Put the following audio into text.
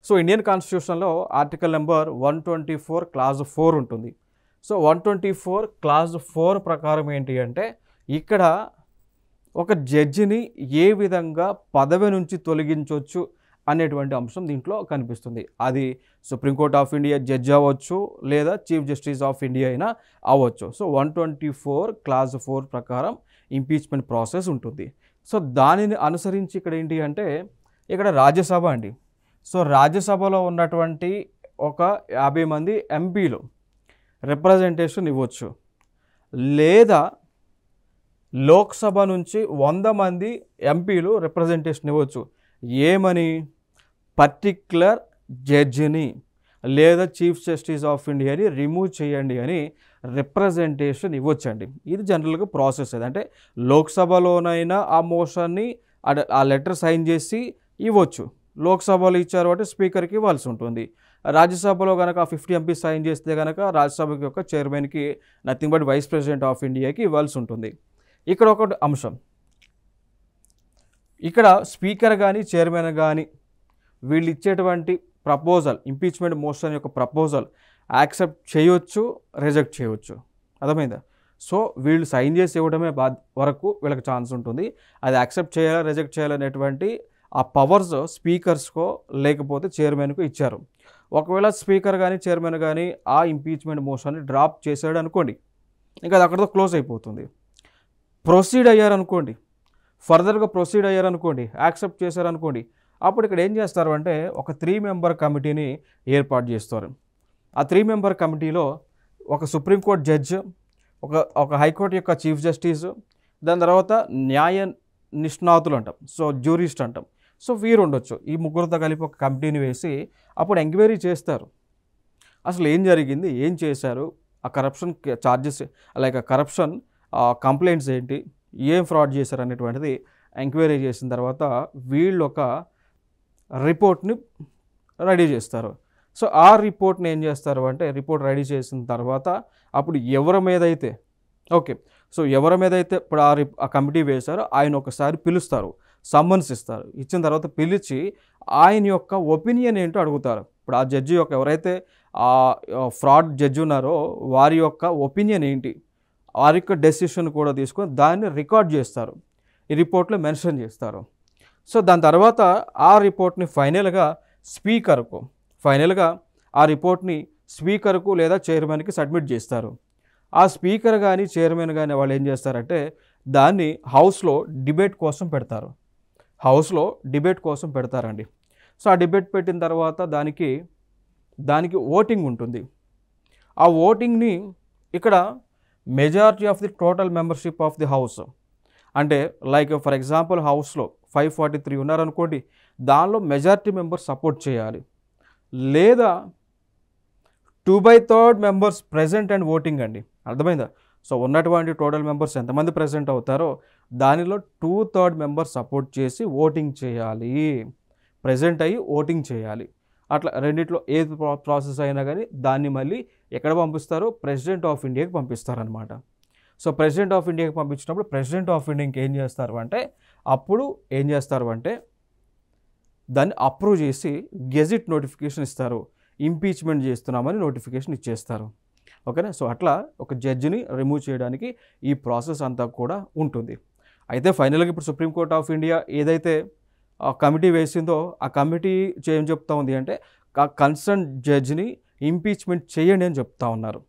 So Indian కాన్స్టిట్యూషన్లో article number 124 clause 4 ఉంటుంది. So 124 clause 4 ప్రకారం ఏంటి అంటే ఇక్కడ ఒక జడ్జిని ఏ విధంగా పదవి నుంచి తొలగించవచ్చు అనేటువంటి అంశం దీంట్లో కనిపిస్తుంది. అది సుప్రీంకోర్ట్ ఆఫ్ ఇండియా జడ్జి అవ్వచ్చు, లేదా చీఫ్ జస్టిస్ ఆఫ్ ఇండియా అయినా అవ్వచ్చు. సో 124 క్లాజ్ 4 ప్రకారం ఇంపీచ్మెంట్ ప్రాసెస్ ఉంటుంది. సో దానిని అనుసరించి ఇక్కడ ఏంటి అంటే ఇక్కడ రాజ్యసభ అండి. సో రాజ్యసభలో ఉన్నటువంటి ఒక 50 మంది ఎంపీలు రిప్రజెంటేషన్ ఇవ్వచ్చు, లేదా లోక్సభ నుంచి 100 మంది ఎంపీలు రిప్రజెంటేషన్ ఇవ్వచ్చు. ఏమని? పర్టిక్యులర్ జడ్జిని లేదా చీఫ్ జస్టిస్ ఆఫ్ ఇండియాని రిమూవ్ చేయండి అని రిప్రజెంటేషన్ ఇవ్వచ్చండి. ఇది జనరల్గా ప్రాసెస్. అంటే లోక్సభలోనైనా ఆ మోషన్ని ఆ లెటర్ సైన్ చేసి ఇవ్వచ్చు. లోక్సభలో ఇచ్చారు అంటే స్పీకర్కి ఇవ్వాల్సి ఉంటుంది. రాజ్యసభలో కనుక 50 ఎంపీ సైన్ చేస్తే కనుక రాజ్యసభ యొక్క చైర్మన్కి, nothing but vice president of ఇండియాకి ఇవ్వాల్సి ఉంటుంది. ఇక్కడ ఒక అంశం, ఇక్కడ స్పీకర్ కానీ చైర్మన్ కానీ వీళ్ళు ఇచ్చేటువంటి ప్రపోజల్, ఇంపీచ్మెంట్ మోషన్ యొక్క ప్రపోజల్ యాక్సెప్ట్ చేయొచ్చు, రిజెక్ట్ చేయవచ్చు. అర్థమైందా? సో వీళ్ళు సైన్ చేసి ఇవ్వడమే వరకు వీళ్ళకి ఛాన్స్ ఉంటుంది. అది యాక్సెప్ట్ చేయాలా, రిజెక్ట్ చేయాలనేటువంటి ఆ పవర్స్ స్పీకర్స్కో లేకపోతే చైర్మన్కు ఇచ్చారు. ఒకవేళ స్పీకర్ కానీ చైర్మన్ కానీ ఆ ఇంపీచ్మెంట్ మోషన్ని డ్రాప్ చేశాడు అనుకోండి, ఇంకా అది అక్కడితో క్లోజ్ అయిపోతుంది. ప్రొసీడ్ అయ్యారనుకోండి, ఫర్దర్గా ప్రొసీడ్ అయ్యారనుకోండి, యాక్సెప్ట్ చేశారనుకోండి, అప్పుడు ఇక్కడ ఏం చేస్తారు అంటే ఒక 3 మెంబర్ కమిటీని ఏర్పాటు చేస్తారు. ఆ 3 మెంబర్ కమిటీలో ఒక సుప్రీంకోర్టు జడ్జ్, ఒక హైకోర్టు యొక్క చీఫ్ జస్టిస్, దాని తర్వాత న్యాయ నిష్ణాతులు అంటాం, సో జ్యూరిస్ట్ అంటాం. సో వీరు ఉండొచ్చు. ఈ ముగ్గురితో కలిపి ఒక కమిటీని వేసి అప్పుడు ఎంక్వైరీ చేస్తారు. అసలు ఏం జరిగింది, ఏం చేశారు, ఆ corruption charges like corruption complaints ఏంటి, ఏం ఫ్రాడ్ చేశారు అనేటువంటిది ఎంక్వైరీ చేసిన తర్వాత వీళ్ళు ఒక రిపోర్ట్ని రెడీ చేస్తారు. సో ఆ రిపోర్ట్ని ఏం చేస్తారు అంటే రిపోర్ట్ రెడీ చేసిన తర్వాత అప్పుడు ఎవరి మీద అయితే సో ఎవరి మీద అయితే ఇప్పుడు ఆ కమిటీ వేశారో ఆయన ఒకసారి పిలుస్తారు, సమ్మన్స్ ఇస్తారు. ఇచ్చిన తర్వాత పిలిచి ఆయన యొక్క ఒపీనియన్ ఏంటో అడుగుతారు. ఇప్పుడు ఆ జడ్జి యొక్క ఎవరైతే ఆ ఫ్రాడ్ జడ్జి ఉన్నారో వారి యొక్క ఒపీనియన్ ఏంటి, వారి యొక్క డెసిషన్ కూడా తీసుకొని దాన్ని రికార్డ్ చేస్తారు, ఈ రిపోర్ట్లో మెన్షన్ చేస్తారు. సో దాని తర్వాత ఆ రిపోర్ట్ని ఫైనల్గా ఆ రిపోర్ట్ని స్పీకర్కు లేదా చైర్మన్కి సబ్మిట్ చేస్తారు. ఆ స్పీకర్ కానీ చైర్మన్ కానీ వాళ్ళు ఏం చేస్తారంటే దాన్ని హౌస్లో డిబేట్ కోసం పెడతారండి. సో ఆ డిబేట్ పెట్టిన తర్వాత దానికి ఓటింగ్ ఉంటుంది. ఆ ఓటింగ్ని ఇక్కడ majority of the total membership of the house, అంటే లైక్ ఫర్ ఎగ్జాంపుల్ హౌస్లో 543 ఉన్నారనుకోండి, దానిలో మెజారిటీ మెంబర్స్ సపోర్ట్ చేయాలి, లేదా 2/3 మెంబర్స్ ప్రెజెంట్ అండ్ ఓటింగ్ అండి. అర్థమైందా? సో ఉన్నటువంటి టోటల్ మెంబర్స్ ఎంతమంది ప్రెజెంట్ అవుతారో దానిలో 2/3 మెంబర్స్ సపోర్ట్ చేసి ఓటింగ్ చేయాలి, ప్రెజెంట్ అయ్యి ఓటింగ్ చేయాలి. అట్లా రెండిట్లో ఏది ప్రాసెస్ అయినా కానీ దాన్ని మళ్ళీ ఎక్కడ పంపిస్తారు? ప్రెసిడెంట్ ఆఫ్ ఇండియాకి పంపిస్తారనమాట. సో ప్రెసిడెంట్ ఆఫ్ ఇండియాకి పంపించినప్పుడు ప్రెసిడెంట్ ఆఫ్ ఇండియాకి ఏం చేస్తారు అంటే దాన్ని అప్రూవ్ చేసి గెజిట్ నోటిఫికేషన్ ఇస్తారు, ఇంపీచ్మెంట్ చేస్తున్నామని నోటిఫికేషన్ ఇచ్చేస్తారు. ఓకేనా? సో అట్లా ఒక జడ్జిని రిమూవ్ చేయడానికి ఈ ప్రాసెస్ అంతా కూడా ఉంటుంది. అయితే ఫైనల్గా ఇప్పుడు సుప్రీంకోర్ట్ ఆఫ్ ఇండియా ఏదైతే కమిటీ వేసిందో ఆ కమిటీ ఏం చెప్తా ఉంది అంటే కన్సర్న్ జడ్జిని ఇంపీచ్మెంట్ చేయండి అని చెప్తా ఉన్నారు.